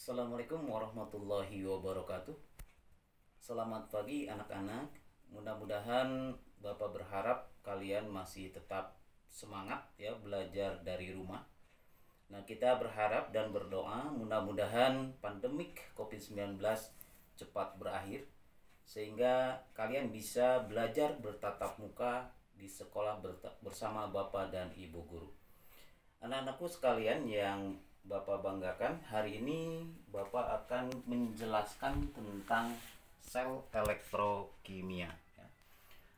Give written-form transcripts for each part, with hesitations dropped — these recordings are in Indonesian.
Assalamualaikum warahmatullahi wabarakatuh. Selamat pagi anak-anak. Mudah-mudahan Bapak berharap kalian masih tetap semangat ya belajar dari rumah. Nah, kita berharap dan berdoa mudah-mudahan pandemik COVID-19 cepat berakhir sehingga kalian bisa belajar bertatap muka di sekolah bersama Bapak dan Ibu guru. Anak-anakku sekalian yang Bapak banggakan, hari ini Bapak akan menjelaskan tentang sel elektrokimia.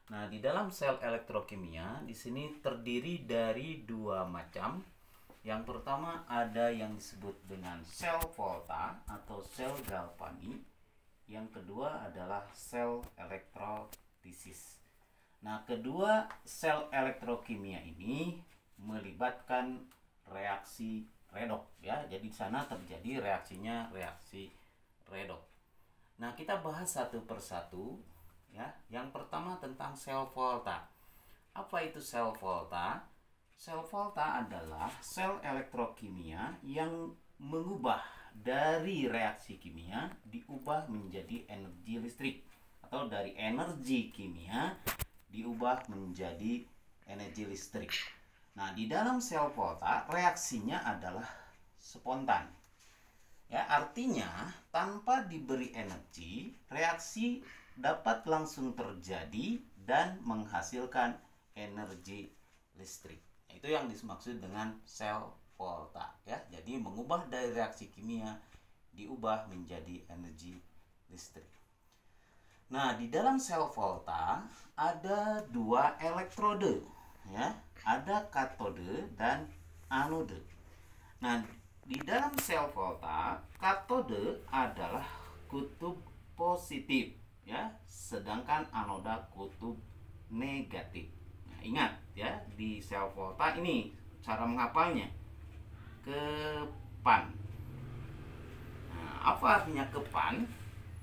Nah, di dalam sel elektrokimia di sini terdiri dari dua macam. Yang pertama ada yang disebut dengan sel Volta atau sel Galvani. Yang kedua adalah sel elektrolisis. Nah, kedua sel elektrokimia ini melibatkan reaksi redok ya. Jadi di sana terjadi reaksinya reaksi redok. Nah, kita bahas satu persatu ya. Yang pertama tentang sel Volta. Apa itu sel Volta? Sel Volta adalah sel elektrokimia yang mengubah dari reaksi kimia diubah menjadi energi listrik, atau dari energi kimia diubah menjadi energi listrik. Nah, di dalam sel Volta reaksinya adalah spontan. Ya, artinya tanpa diberi energi, reaksi dapat langsung terjadi dan menghasilkan energi listrik. Itu yang dimaksud dengan sel Volta ya. Jadi mengubah dari reaksi kimia diubah menjadi energi listrik. Nah, di dalam sel Volta ada dua elektrode ya. Ada katode dan anode. Nah, di dalam sel Volta, katode adalah kutub positif ya, sedangkan anoda kutub negatif. Nah, ingat ya, di sel Volta ini cara menghafalnya kepan. Nah, apa artinya kepan?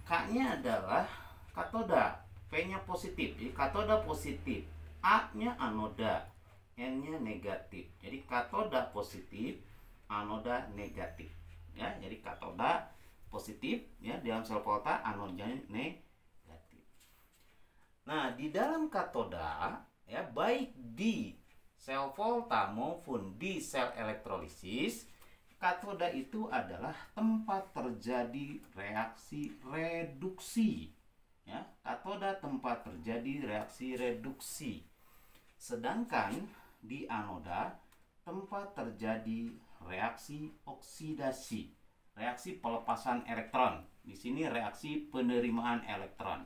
K-nya adalah katoda, P-nya positif. Jadi katoda positif, A-nya anoda, N-nya negatif. Jadi katoda positif, anoda negatif. Ya, jadi katoda positif ya di dalam sel Volta, anodanya negatif. Nah, di dalam katoda ya, baik di sel Volta maupun di sel elektrolisis, katoda itu adalah tempat terjadi reaksi reduksi. Ya, katoda tempat terjadi reaksi reduksi. Sedangkan di anoda tempat terjadi reaksi oksidasi, reaksi pelepasan elektron. Di sini reaksi penerimaan elektron.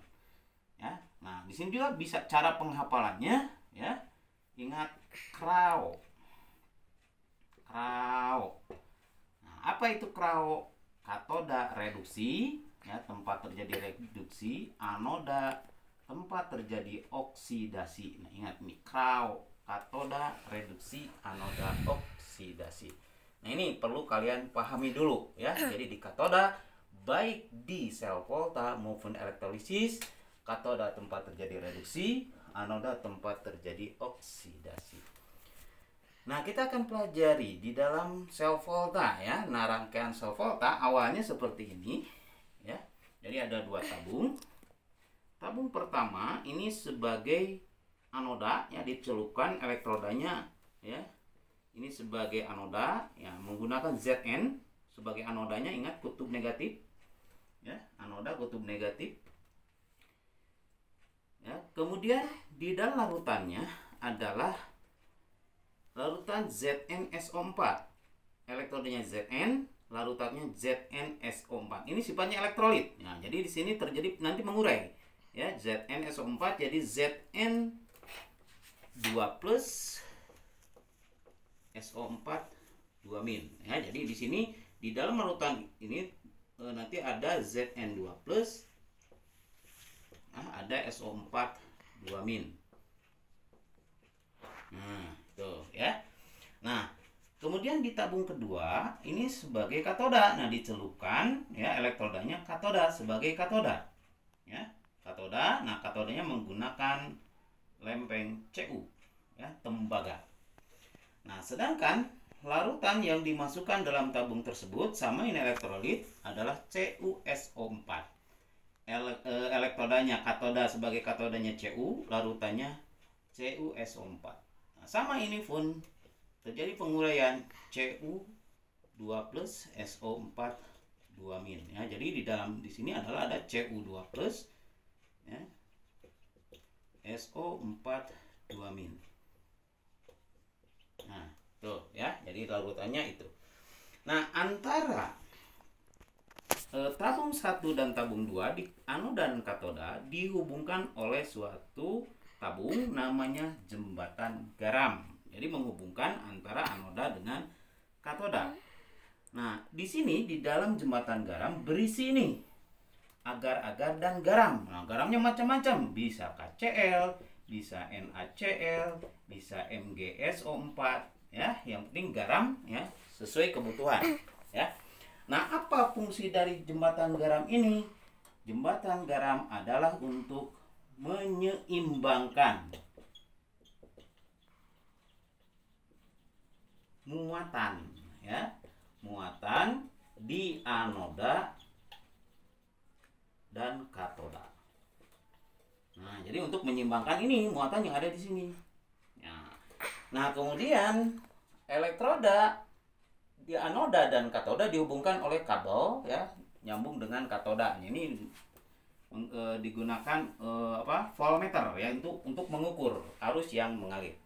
Ya, nah di sini juga bisa cara penghafalannya ya. Ingat krao. Nah, apa itu krao? Katoda reduksi ya, tempat terjadi reduksi. Anoda tempat terjadi oksidasi. Nah, ingat nih, krao, katoda reduksi, anoda oksidasi. Nah, ini perlu kalian pahami dulu ya. Jadi di katoda baik di sel Volta maupun elektrolisis, katoda tempat terjadi reduksi, anoda tempat terjadi oksidasi. Nah, kita akan pelajari di dalam sel Volta ya. Nah, rangkaian sel Volta awalnya seperti ini ya. Jadi ada dua tabung. Tabung pertama ini sebagai anoda ya, dicelupkan elektrodanya ya. Ini sebagai anoda ya, menggunakan Zn sebagai anodanya. Ingat kutub negatif ya, anoda kutub negatif ya. Kemudian di dalam larutannya adalah larutan ZnSO4. Elektrodenya Zn, larutannya ZnSO4. Ini sifatnya elektrolit. Nah, jadi di sini terjadi nanti mengurai ya, ZnSO4 jadi Zn2+ SO4 2- ya. Jadi di sini di dalam larutan ini nanti ada Zn2+, ada SO4 2-. Nah, tuh ya. Nah, kemudian di tabung kedua ini sebagai katoda. Nah, dicelupkan ya, elektrodanya katoda sebagai katoda. Ya, katoda. Nah, katodanya menggunakan lempeng Cu ya, tembaga. Nah, sedangkan larutan yang dimasukkan dalam tabung tersebut sama ini elektrolit adalah CuSO4. Elektrodanya katoda sebagai katodanya Cu, larutannya CuSO4. Nah, sama ini pun terjadi penguraian Cu2 plus SO4 2-min ya. Jadi di sini adalah ada Cu2 plus ya, SO4 2-min. Nah, tuh ya. Jadi larutannya itu. Nah, antara tabung 1 dan tabung 2 di anoda dan katoda dihubungkan oleh suatu tabung namanya jembatan garam. Jadi menghubungkan antara anoda dengan katoda. Nah, di sini di dalam jembatan garam berisi ini agar-agar dan garam. Nah, garamnya macam-macam, bisa KCl, bisa NaCl, bisa MgSO4 ya. Yang penting garam ya, sesuai kebutuhan ya. Nah, apa fungsi dari jembatan garam ini? Jembatan garam adalah untuk menyeimbangkan muatan ya, muatan di anoda dan katoda. Nah, jadi untuk menyeimbangkan ini muatan yang ada di sini. Nah, kemudian elektroda di anoda dan katoda dihubungkan oleh kabel ya, nyambung dengan katoda. Ini digunakan voltmeter ya untuk mengukur arus yang mengalir.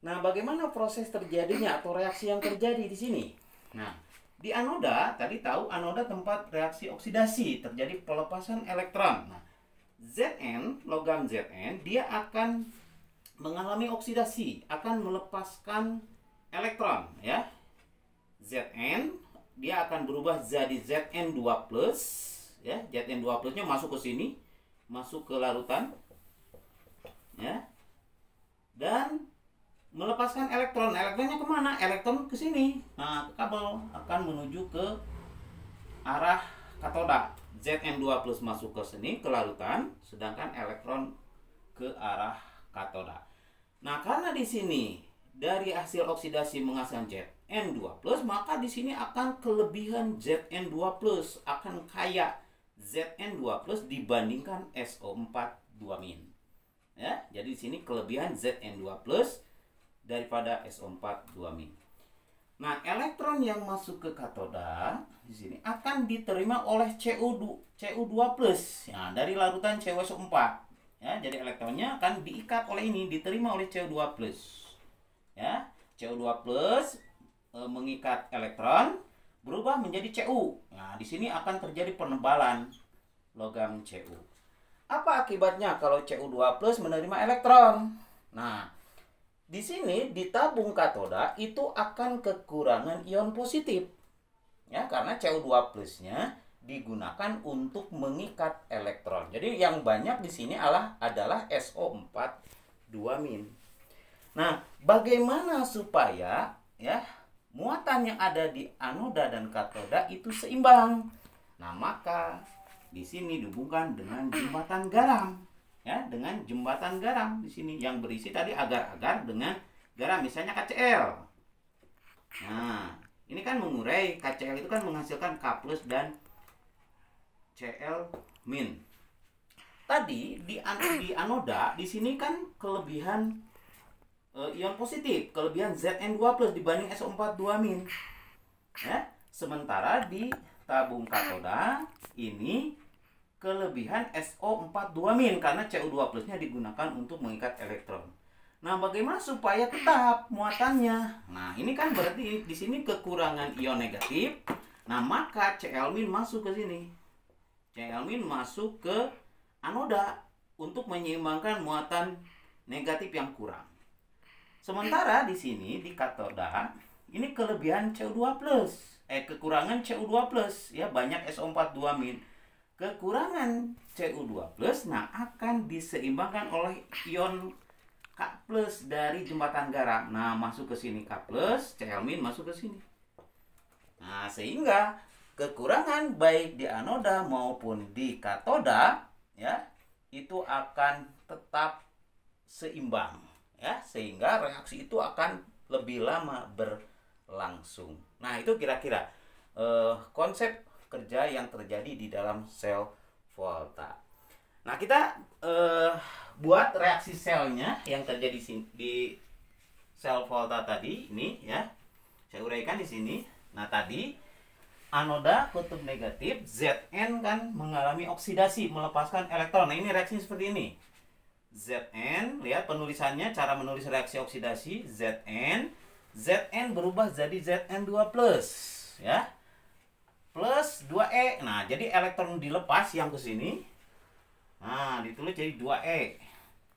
Nah, bagaimana proses terjadinya atau reaksi yang terjadi di sini? Nah, di anoda tadi tahu anoda tempat reaksi oksidasi, terjadi pelepasan elektron. Nah, Zn, logam Zn, dia akan mengalami oksidasi, akan melepaskan elektron ya. Zn dia akan berubah jadi Zn2+ ya. Zn2+ nya masuk ke sini, masuk ke larutan ya. Dan melepaskan elektron. Elektronnya kemana? Elektron ke sini. Nah, kabel akan menuju ke arah katoda. Zn2+ masuk ke sini, ke larutan, sedangkan elektron ke arah katoda. Nah, karena di sini dari hasil oksidasi menghasilkan Zn2+, maka di sini akan kelebihan Zn2+, akan kaya Zn2+ dibandingkan SO4 2-min. Ya, jadi di sini kelebihan Zn2+ daripada SO4 2-min. Nah, elektron yang masuk ke katoda di sini akan diterima oleh Cu2+. Nah, dari larutan CuSO4. Ya, jadi elektronnya akan diikat oleh ini, diterima oleh Cu2+. Ya, Cu2+ mengikat elektron berubah menjadi Cu. Nah, di sini akan terjadi penebalan logam Cu. Apa akibatnya kalau Cu2+ menerima elektron? Nah, di sini di tabung katoda itu akan kekurangan ion positif. Ya, karena Cu2+-nya digunakan untuk mengikat elektron. Jadi yang banyak di sini adalah SO4 2-min. Nah, bagaimana supaya ya muatan yang ada di anoda dan katoda itu seimbang? Nah, maka di sini dihubungkan dengan jembatan garam. Ya, dengan jembatan garam di sini yang berisi tadi agar-agar dengan garam, misalnya KCl. Nah, ini kan mengurai, KCl itu kan menghasilkan K+ dan Cl-. Tadi di anoda di sini kan kelebihan ion positif, kelebihan Zn2+ dibanding SO4 2-min. Ya, sementara di tabung katoda ini kelebihan SO4 2-min karena Cu2+-nya digunakan untuk mengikat elektron. Nah, bagaimana supaya tetap muatannya? Nah, ini kan berarti di sini kekurangan ion negatif. Nah, maka Cl- masuk ke sini. Cl- masuk ke anoda untuk menyeimbangkan muatan negatif yang kurang. Sementara di sini di katoda ini kelebihan Cu2+, kekurangan Cu2+, ya, banyak SO4 2-min. Kekurangan Cu2+, nah akan diseimbangkan oleh ion K+ dari jembatan garam. Nah, masuk ke sini K+, Cl- masuk ke sini. Nah, sehingga kekurangan baik di anoda maupun di katoda ya, itu akan tetap seimbang ya, sehingga reaksi itu akan lebih lama langsung. Nah, itu kira-kira konsep kerja yang terjadi di dalam sel Volta. Nah, kita buat reaksi selnya yang terjadi di sel Volta tadi ini ya. Saya uraikan di sini. Nah, tadi anoda kutub negatif Zn kan mengalami oksidasi, melepaskan elektron. Nah, ini reaksinya seperti ini. Zn, lihat penulisannya, cara menulis reaksi oksidasi Zn berubah jadi Zn2+, ya. Plus 2E. Nah, jadi elektron dilepas yang ke sini. Nah, ditulis jadi 2E.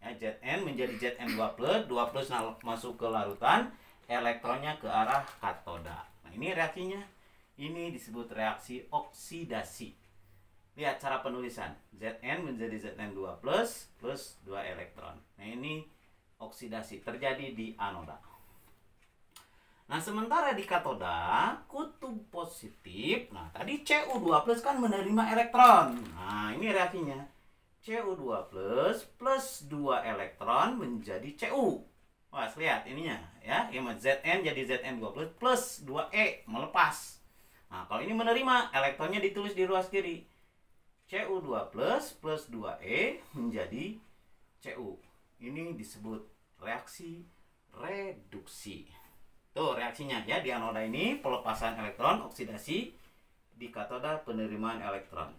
Ya, Zn menjadi Zn2+, 2+ masuk ke larutan, elektronnya ke arah katoda. Nah, ini reaksinya. Ini disebut reaksi oksidasi. Lihat cara penulisan. Zn menjadi Zn2+ plus 2 elektron. Nah, ini oksidasi terjadi di anoda. Nah, sementara di katoda, kutub positif. Nah, tadi Cu2+ kan menerima elektron. Nah, ini reaksinya. Cu2+ plus 2 elektron menjadi Cu. Wah, lihat ininya ya. Zn jadi Zn2+ plus 2E melepas. Nah, kalau ini menerima, elektronnya ditulis di ruas kiri. Cu2+ plus 2E menjadi Cu. Ini disebut reaksi reduksi. Tuh reaksinya ya, di anoda ini pelepasan elektron, oksidasi, di katoda penerimaan elektron.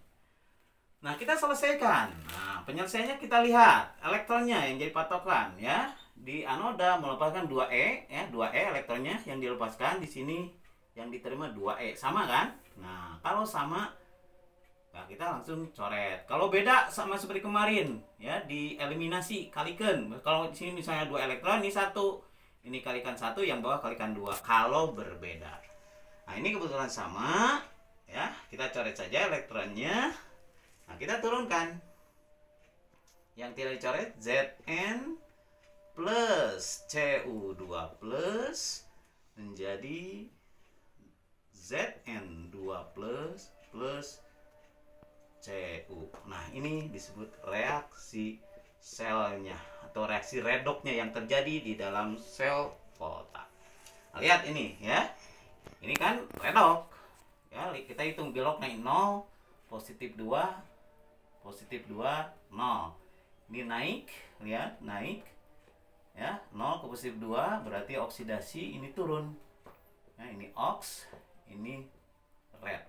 Nah, kita selesaikan. Nah, penyelesaiannya kita lihat elektronnya yang jadi patokan ya. Di anoda melepaskan 2E ya, 2E elektronnya yang dilepaskan, di sini yang diterima 2E. Sama kan? Nah, kalau sama, nah kita langsung coret. Kalau beda sama seperti kemarin ya, dieliminasi, kalikan. Kalau di sini misalnya 2 elektron, ini 1. Ini kalikan 1, yang bawah kalikan 2. Kalau berbeda. Nah, ini kebetulan sama ya. Kita coret saja elektronnya. Nah, kita turunkan. Yang tidak dicoret Zn plus Cu2+ menjadi Zn2+ plus Cu. Nah, ini disebut reaksi selnya atau reaksi redoknya yang terjadi di dalam sel Volta. Nah, lihat ini ya. Ini kan redok. Ya, kita hitung belok naik 0, positif 2, 0. Ini naik, lihat, naik. Ya, 0 ke positif 2 berarti oksidasi, ini turun. Nah, ini oks, ini red.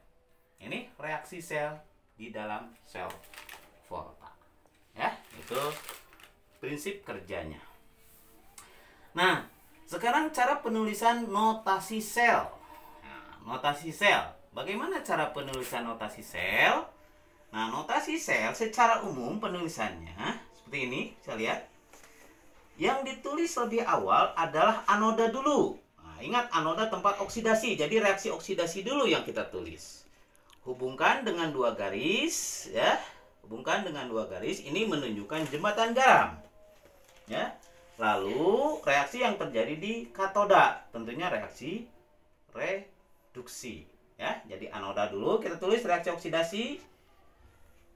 Ini reaksi sel di dalam sel Volta. Ya, itu prinsip kerjanya. Nah, sekarang cara penulisan notasi sel. Nah, notasi sel. Bagaimana cara penulisan notasi sel? Nah, notasi sel secara umum penulisannya seperti ini, saya lihat. Yang ditulis lebih awal adalah anoda dulu. Nah, ingat anoda tempat oksidasi, jadi reaksi oksidasi dulu yang kita tulis. Hubungkan dengan 2 garis, ya. Hubungkan dengan 2 garis, ini menunjukkan jembatan garam. Ya. Lalu reaksi yang terjadi di katoda, tentunya reaksi reduksi. Ya, jadi anoda dulu kita tulis reaksi oksidasi,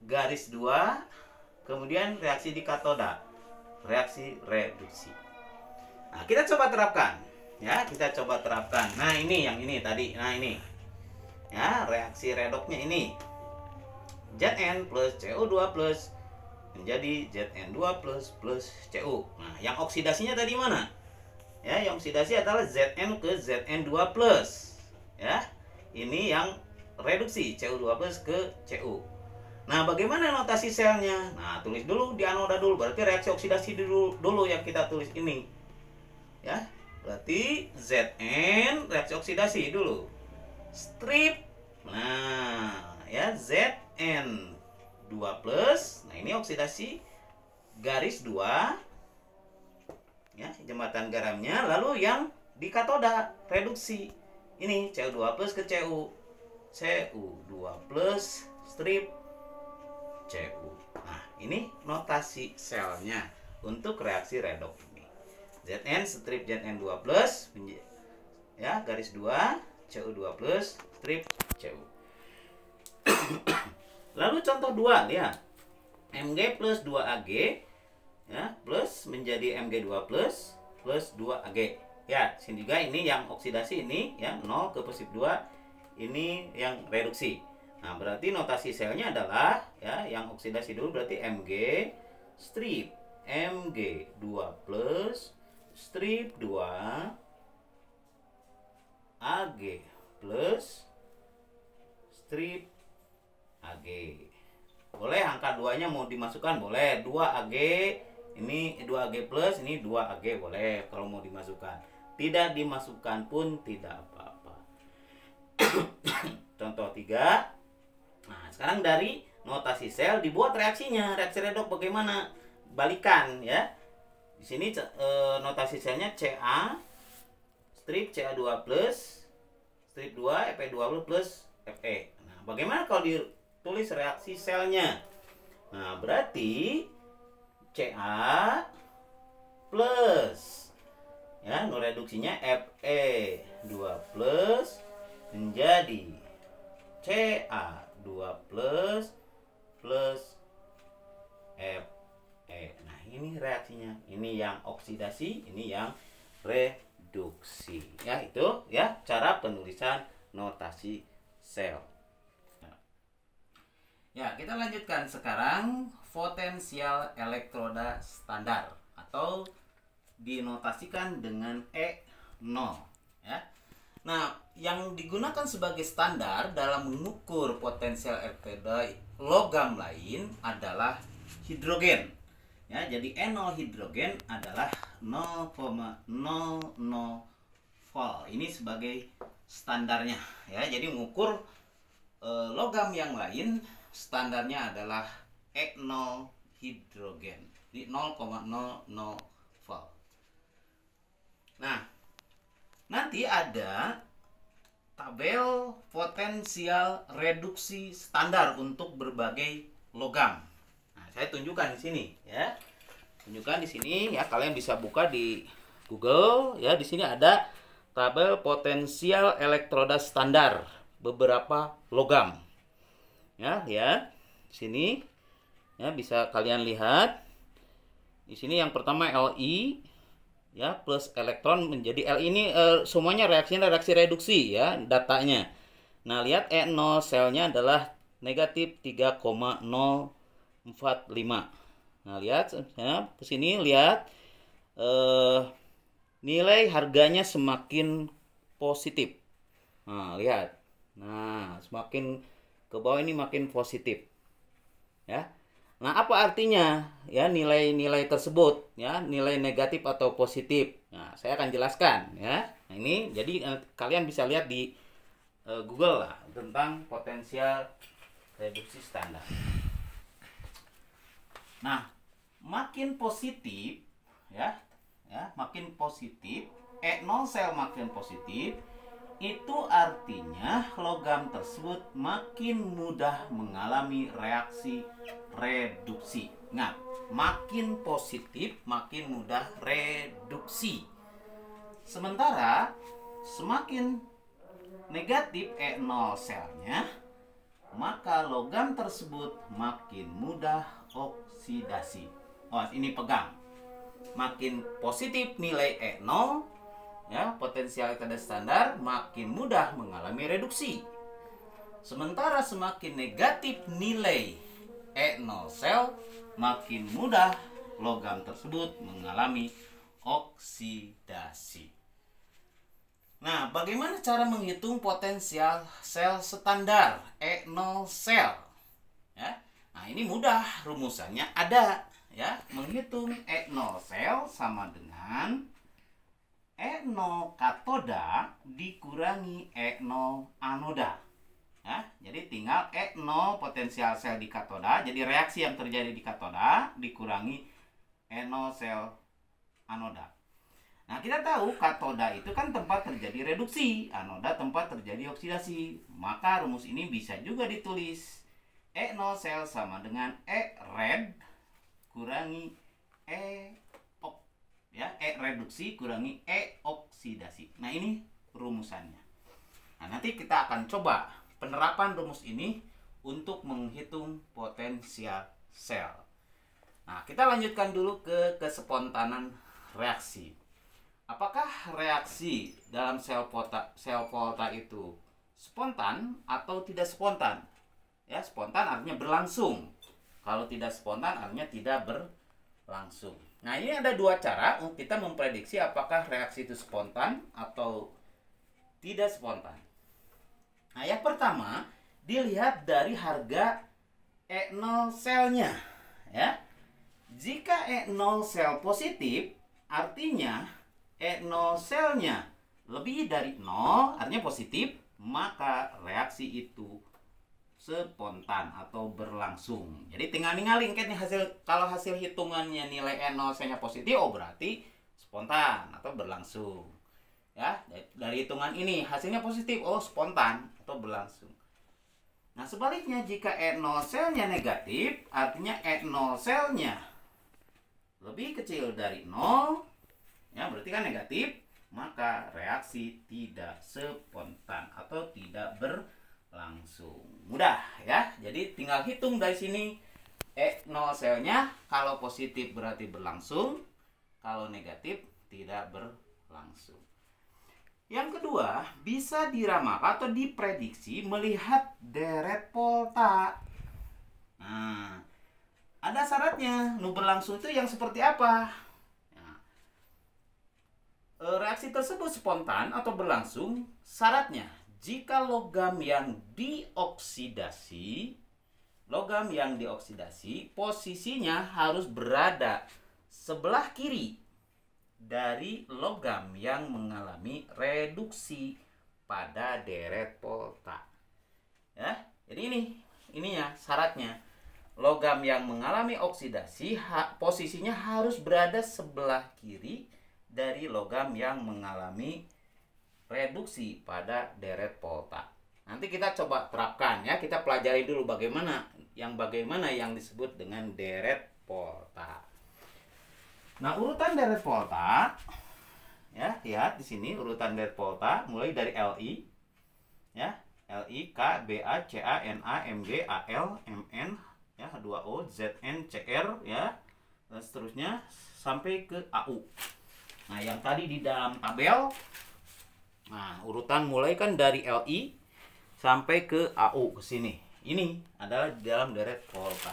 garis 2, kemudian reaksi di katoda, reaksi reduksi. Nah, kita coba terapkan. Ya, kita coba terapkan. Nah, ini yang ini tadi. Nah, ini. Ya, reaksi redoknya ini. Zn plus Cu2+ menjadi Zn2+ plus Cu. Nah, yang oksidasinya tadi mana? Ya, yang oksidasi adalah Zn ke Zn2+. Ya. Ini yang reduksi Cu2+ ke Cu. Nah, bagaimana notasi selnya? Nah, tulis dulu di anoda dulu. Berarti reaksi oksidasi dulu yang kita tulis ini. Ya, berarti Zn reaksi oksidasi dulu. Strip. Nah, ya Zn2+. Nah, ini oksidasi garis 2. Ya, jembatan garamnya. Lalu yang di katoda reduksi. Ini Cu2+ ke Cu. Cu2+ strip Cu. Nah, ini notasi selnya untuk reaksi redok ini. Zn strip Zn2+, ya, garis 2, Cu2+, strip Cu. Lalu contoh 2, lihat. Mg plus 2Ag, ya, plus menjadi Mg2+, plus 2Ag. Ya, sini juga ini yang oksidasi ini ya 0 ke positif 2, ini yang reduksi. Nah, berarti notasi selnya adalah ya yang oksidasi dulu berarti Mg strip Mg2 plus strip 2 Ag plus strip Ag. Boleh angka 2-nya mau dimasukkan, boleh 2Ag, ini 2Ag plus, ini 2Ag, boleh kalau mau dimasukkan. Tidak dimasukkan pun tidak apa-apa. Contoh 3. Nah, sekarang dari notasi sel dibuat reaksinya. Reaksi redoks bagaimana? Balikan ya. Di sini notasi selnya Ca strip Ca2 plus strip 2 Fe2 plus Fe. Nah, bagaimana kalau ditulis reaksi selnya? Nah, berarti Ca plus ya, reduksinya Fe2 plus menjadi Ca2 plus Fe. Nah, ini reaksinya. Ini yang oksidasi, ini yang reduksi. Ya, itu ya cara penulisan notasi sel. Ya, kita lanjutkan sekarang potensial elektroda standar atau dinotasikan dengan E0 ya. Nah, yang digunakan sebagai standar dalam mengukur potensial elektroda logam lain adalah hidrogen. Ya, jadi E0 hidrogen adalah 0,00 volt. Ini sebagai standarnya ya. Jadi mengukur logam yang lain standarnya adalah E0 hidrogen di 0,00 volt. Nah, nanti ada tabel potensial reduksi standar untuk berbagai logam. Nah, saya tunjukkan di sini ya. Tunjukkan di sini ya, kalian bisa buka di Google ya. Di sini ada tabel potensial elektroda standar beberapa logam. Ya, lihat sini ya, bisa kalian lihat di sini yang pertama Li ya plus elektron menjadi Li, ini semuanya reaksinya reaksi reduksi ya datanya. Nah, lihat E0 selnya adalah negatif 3,045. Nah, lihat ya, ke sini lihat nilai harganya semakin positif. Nah, lihat. Nah, semakin ke bawah ini makin positif. Ya. Nah, apa artinya ya nilai-nilai tersebut ya, nilai negatif atau positif? Nah, saya akan jelaskan ya. Nah, ini jadi kalian bisa lihat di Google lah tentang potensial reduksi standar. Nah, makin positif ya, makin positif, E0 sel makin positif, itu artinya logam tersebut makin mudah mengalami reaksi reduksi. Ingat, makin positif makin mudah reduksi. Sementara semakin negatif E0 selnya, maka logam tersebut makin mudah oksidasi. Oh, ini pegang. Makin positif nilai E0 ya, potensial elektroda standar, makin mudah mengalami reduksi. Sementara semakin negatif nilai E0 sel, makin mudah logam tersebut mengalami oksidasi. Nah, bagaimana cara menghitung potensial sel standar E0 sel? Ya. Nah, ini mudah, rumusannya ada ya. Menghitung E0 sel sama dengan E0 katoda dikurangi E0 anoda. Ya, jadi tinggal E0 potensial sel di katoda, jadi reaksi yang terjadi di katoda dikurangi E0 sel anoda. Nah, kita tahu katoda itu kan tempat terjadi reduksi, anoda tempat terjadi oksidasi. Maka rumus ini bisa juga ditulis E0 sel sama dengan E red kurangi E ya, E reduksi kurangi E oksidasi. Nah, ini rumusannya. Nah, nanti kita akan coba penerapan rumus ini untuk menghitung potensial sel. Nah, kita lanjutkan dulu ke kespontanan reaksi. Apakah reaksi dalam sel volta itu spontan atau tidak spontan? Ya, spontan artinya berlangsung. Kalau tidak spontan artinya tidak berlangsung. Nah, ini ada dua cara untuk kita memprediksi apakah reaksi itu spontan atau tidak spontan. Nah, yang pertama dilihat dari harga E0 selnya, ya. Jika E0 sel positif, artinya E0 selnya lebih dari 0, artinya positif, maka reaksi itu spontan atau berlangsung. Jadi tinggal ninggalin kan hasil, kalau hasil hitungannya nilai E0 selnya positif, oh berarti spontan atau berlangsung. Ya, dari hitungan ini hasilnya positif, oh spontan atau berlangsung. Nah, sebaliknya jika E0 selnya negatif, artinya E0 selnya lebih kecil dari 0, ya berarti kan negatif, maka reaksi tidak spontan atau tidak berlangsung. Mudah ya. Jadi tinggal hitung dari sini E0 selnya, kalau positif berarti berlangsung, kalau negatif tidak berlangsung. Yang kedua, bisa diramalkan atau diprediksi melihat deret volta. Nah, ada syaratnya. Nu berlangsung itu yang seperti apa? Nah, reaksi tersebut spontan atau berlangsung, syaratnya jika logam yang dioksidasi, posisinya harus berada sebelah kiri dari logam yang mengalami reduksi pada deret volta. Ya, jadi ini ya syaratnya. Logam yang mengalami oksidasi posisinya harus berada sebelah kiri dari logam yang mengalami reduksi pada deret volta. Nanti kita coba terapkan ya, kita pelajari dulu bagaimana yang disebut dengan deret volta. Nah, urutan deret volta, ya lihat di sini urutan deret volta mulai dari Li, ya Li, K, Ba, Ca, Na, Mg, Al, Mn, ya H2O, Zn, Cr, ya dan seterusnya sampai ke Au. Nah, yang tadi di dalam tabel, nah urutan mulai kan dari Li sampai ke Au ke sini. Ini adalah di dalam deret volta.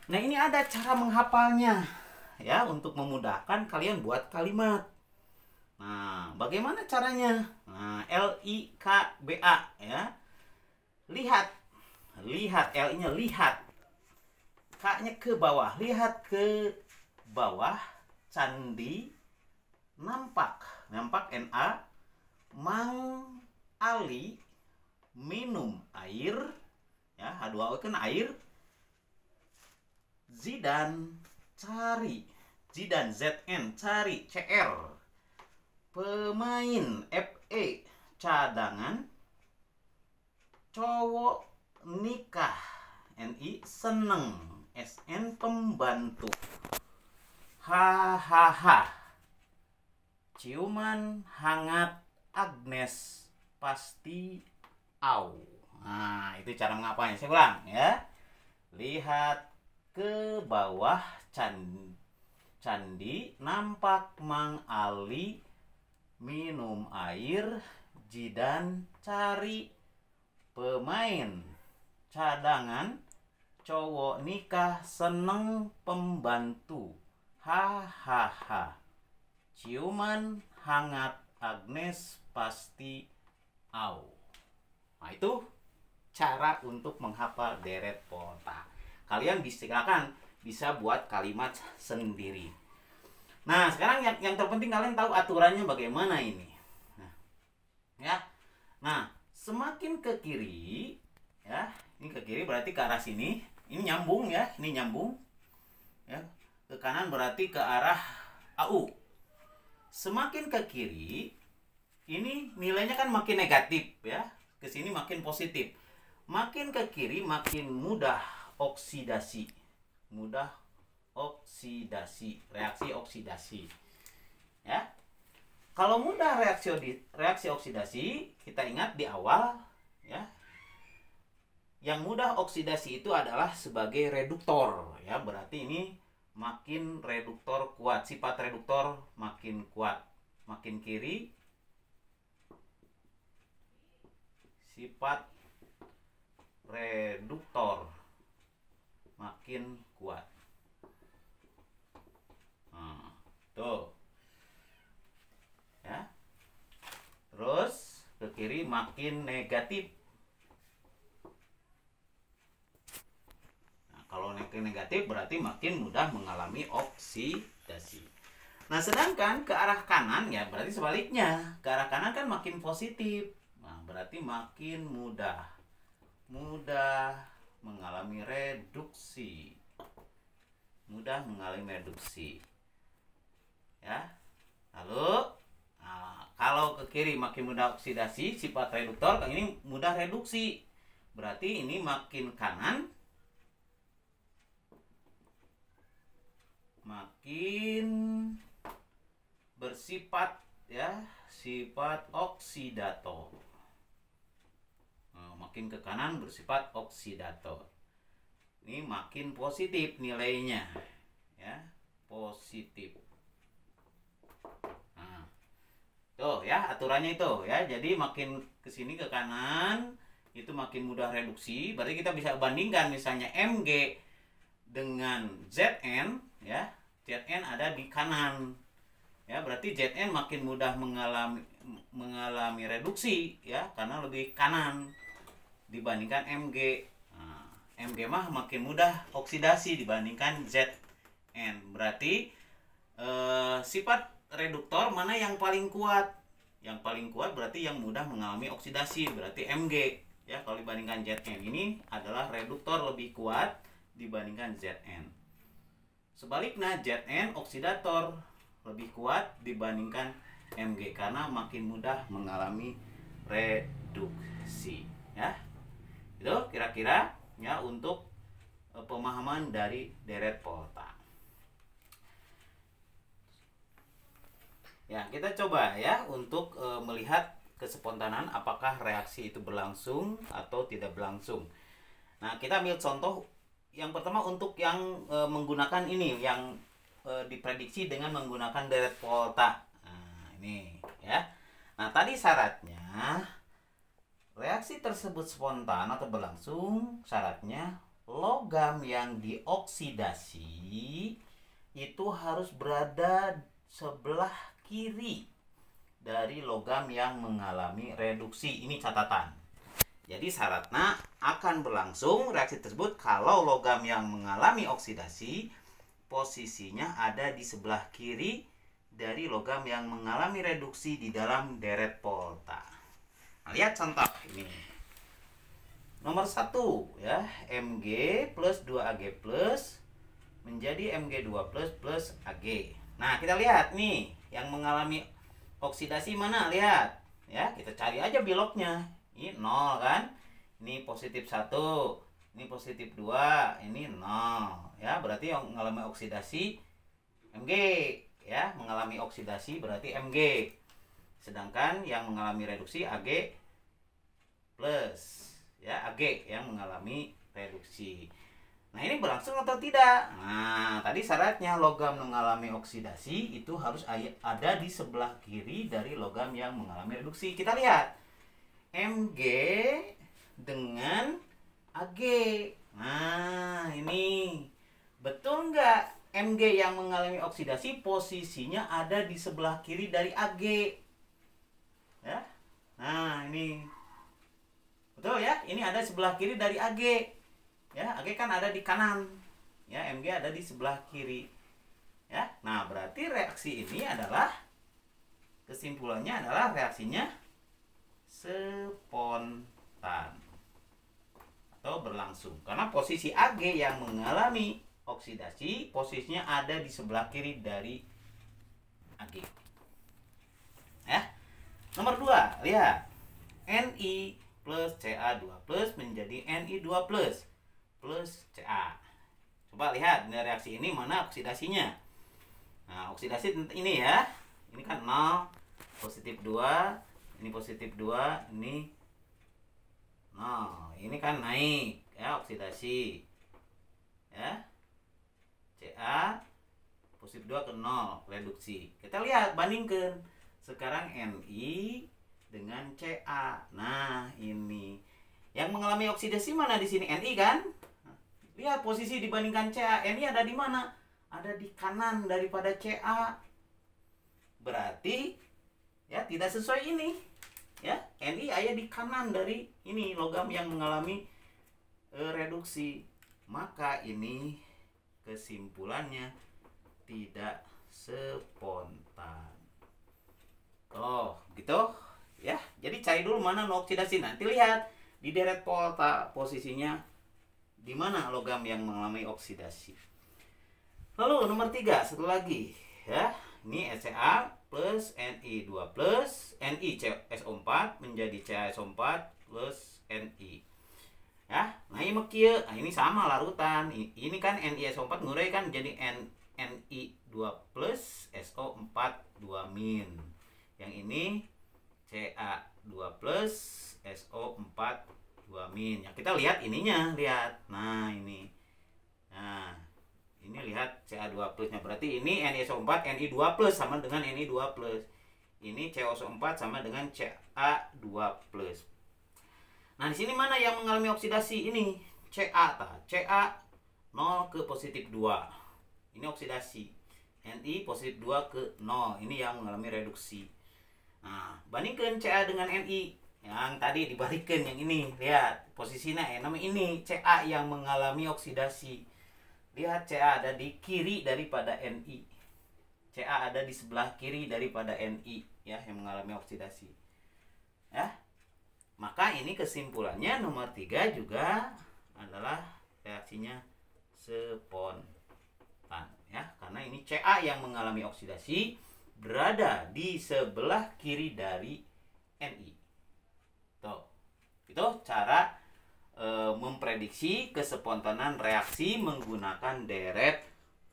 Nah, ini ada cara menghafalnya. Ya, untuk memudahkan kalian buat kalimat. Nah, bagaimana caranya? Nah, LIKBA ya. Lihat L-nya lihat. K-nya ke bawah. Lihat ke bawah candi nampak Na. Mang Ali minum air, ya H2O kan air. Zidan Zn cari Cr. Pemain Fe cadangan. Cowok nikah Ni seneng. Sn pembantu. Hahaha. Ciuman hangat Agnes pasti au. Nah, itu cara mengapanya. Saya ulang ya. Lihat ke bawah candi nampak Mang Ali minum air. Zidan cari pemain cadangan. Cowok nikah seneng pembantu. Hahaha. Ciuman hangat Agnes pasti au. Nah, itu cara untuk menghafal deret volta. Kalian bisa buat kalimat sendiri. Nah, sekarang yang terpenting kalian tahu aturannya bagaimana ini. Nah, ya. Nah, semakin ke kiri, ya, ini ke kiri berarti ke arah sini. Ini nyambung ya, ini nyambung. Ya, ke kanan berarti ke arah AU. Semakin ke kiri, ini nilainya kan makin negatif ya. Ke sini makin positif. Makin ke kiri makin mudah oksidasi. Reaksi oksidasi. Ya. Kalau mudah reaksi oksidasi, kita ingat di awal ya. Yang mudah oksidasi itu adalah sebagai reduktor ya, berarti ini makin reduktor kuat. Sifat reduktor makin kuat. Makin kiri, sifat reduktor makin kuat. Nah, tuh. Ya. Terus ke kiri makin negatif. Nah, kalau makin negatif berarti makin mudah mengalami oksidasi. Nah, sedangkan ke arah kanan ya berarti sebaliknya. Ke arah kanan kan makin positif. Nah, berarti makin mudah mengalami reduksi. Mudah mengalami reduksi. Ya. Lalu kalau ke kiri makin mudah oksidasi, sifat reduktor, ini mudah reduksi. Berarti ini makin kanan makin bersifat ya, sifat oksidator. Nah, makin ke kanan bersifat oksidator. Ini makin positif nilainya. Ya, positif. Nah, tuh ya aturannya itu ya. Jadi makin ke sini ke kanan itu makin mudah reduksi. Berarti kita bisa bandingkan misalnya Mg dengan Zn ya. Zn ada di kanan. Ya, berarti Zn makin mudah mengalami reduksi ya karena lebih kanan dibandingkan Mg. Nah, Mg mah makin mudah oksidasi dibandingkan Zn. Berarti sifat reduktor mana yang paling kuat? Yang paling kuat berarti yang mudah mengalami oksidasi, berarti Mg. Ya, kalau dibandingkan Zn ini adalah reduktor lebih kuat dibandingkan Zn. Sebaliknya Zn oksidator lebih kuat dibandingkan Mg karena makin mudah mengalami reduksi. Ya, itu kira-kira ya untuk pemahaman dari deret Volta. Ya, kita coba ya untuk melihat kespontanan apakah reaksi itu berlangsung atau tidak berlangsung. Nah, kita ambil contoh yang pertama untuk yang menggunakan ini yang diprediksi dengan menggunakan deret Volta. Nah, ini ya. Nah, tadi syaratnya reaksi tersebut spontan atau berlangsung, syaratnya logam yang dioksidasi itu harus berada sebelah kiri dari logam yang mengalami reduksi. Ini catatan. Jadi syaratnya akan berlangsung reaksi tersebut kalau logam yang mengalami oksidasi posisinya ada di sebelah kiri dari logam yang mengalami reduksi di dalam deret Volta. Nah, lihat contoh ini. Nomor 1 ya, Mg plus 2Ag plus menjadi Mg2 plus Ag. Nah, kita lihat nih yang mengalami oksidasi mana, lihat ya, kita cari aja biloknya. Ini 0 kan, ini positif 1, ini positif 2, ini 0 ya, berarti yang mengalami oksidasi Mg ya, mengalami oksidasi berarti Mg, sedangkan yang mengalami reduksi Ag plus ya, Ag yang mengalami reduksi. Nah, ini berlangsung atau tidak? Nah, tadi syaratnya logam mengalami oksidasi itu harus ada di sebelah kiri dari logam yang mengalami reduksi. Kita lihat Mg dengan Ag. Nah, ini betul nggak Mg yang mengalami oksidasi posisinya ada di sebelah kiri dari Ag? Ya. Nah, ini betul ya, ini ada sebelah kiri dari Ag. Ya, Ag kan ada di kanan. Ya, Mg ada di sebelah kiri. Ya. Nah, berarti reaksi ini adalah kesimpulannya adalah reaksinya spontan atau berlangsung karena posisi Ag yang mengalami oksidasi posisinya ada di sebelah kiri dari Ag. Ya. Nomor 2, lihat. Ni plus Ca2 plus menjadi Ni2 plus Ca. Coba lihat dari reaksi ini mana oksidasinya. Nah, oksidasi ini ya. Ini kan 0, positif 2, ini positif 2, ini 0. Ini kan naik ya oksidasi. Ya. Ca positif 2 ke 0, reduksi. Kita lihat, bandingkan. Sekarang Ni dengan Ca. Nah, ini. Yang mengalami oksidasi mana di sini? Ni kan? Lihat posisi dibandingkan Ca. Ni ada di mana? Ada di kanan daripada Ca. Berarti ya tidak sesuai ini. Ya, Ni ada di kanan dari ini logam yang mengalami reduksi. Maka ini kesimpulannya tidak spontan. Oh, gitu ya. Jadi cari dulu mana oksidasi. Nanti lihat di deret volta posisinya di mana logam yang mengalami oksidasi. Lalu nomor 3, satu lagi ya. Ini Ca plus Ni2 plus NiCSO4 menjadi CaSO4 plus Ni. Ya, nah ini mekieu. Nah, ini sama larutan. Ini kan NiSO4 ngurai kan jadi Ni2 plus SO4 2-. Yang ini Ca2 plus SO4 2-. Ya, kita lihat ininya, lihat. Nah, ini. Nah, ini lihat Ca2 plusnya. Berarti ini NiSO4 Ni2 plus sama dengan Ni2 plus. Ini CaSO4 sama dengan Ca2 plus. Nah, di sini mana yang mengalami oksidasi? Ini Ca. Ca 0 ke positif 2. Ini oksidasi. Ni positif 2 ke 0. Ini yang mengalami reduksi. Nah, bandingkan Ca dengan Ni. Yang tadi dibalikan yang ini. Lihat posisinya namanya ini Ca yang mengalami oksidasi. Lihat Ca ada di kiri daripada Ni. Ca ada di sebelah kiri daripada Ni ya, yang mengalami oksidasi. Ya. Maka ini kesimpulannya nomor 3 juga adalah reaksinya spontan ya, karena ini Ca yang mengalami oksidasi berada di sebelah kiri dari Ni. Tuh. Itu cara memprediksi kespontanan reaksi menggunakan deret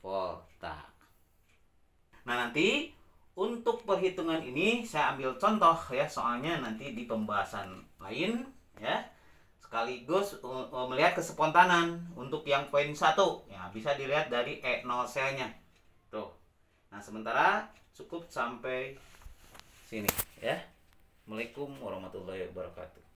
volta. Nah, nanti untuk perhitungan ini saya ambil contoh ya, soalnya nanti di pembahasan lain ya, sekaligus melihat kespontanan untuk yang poin 1 ya, bisa dilihat dari E0 selnya tuh. Nah, sementara cukup sampai sini ya. Assalamualaikum warahmatullahi wabarakatuh.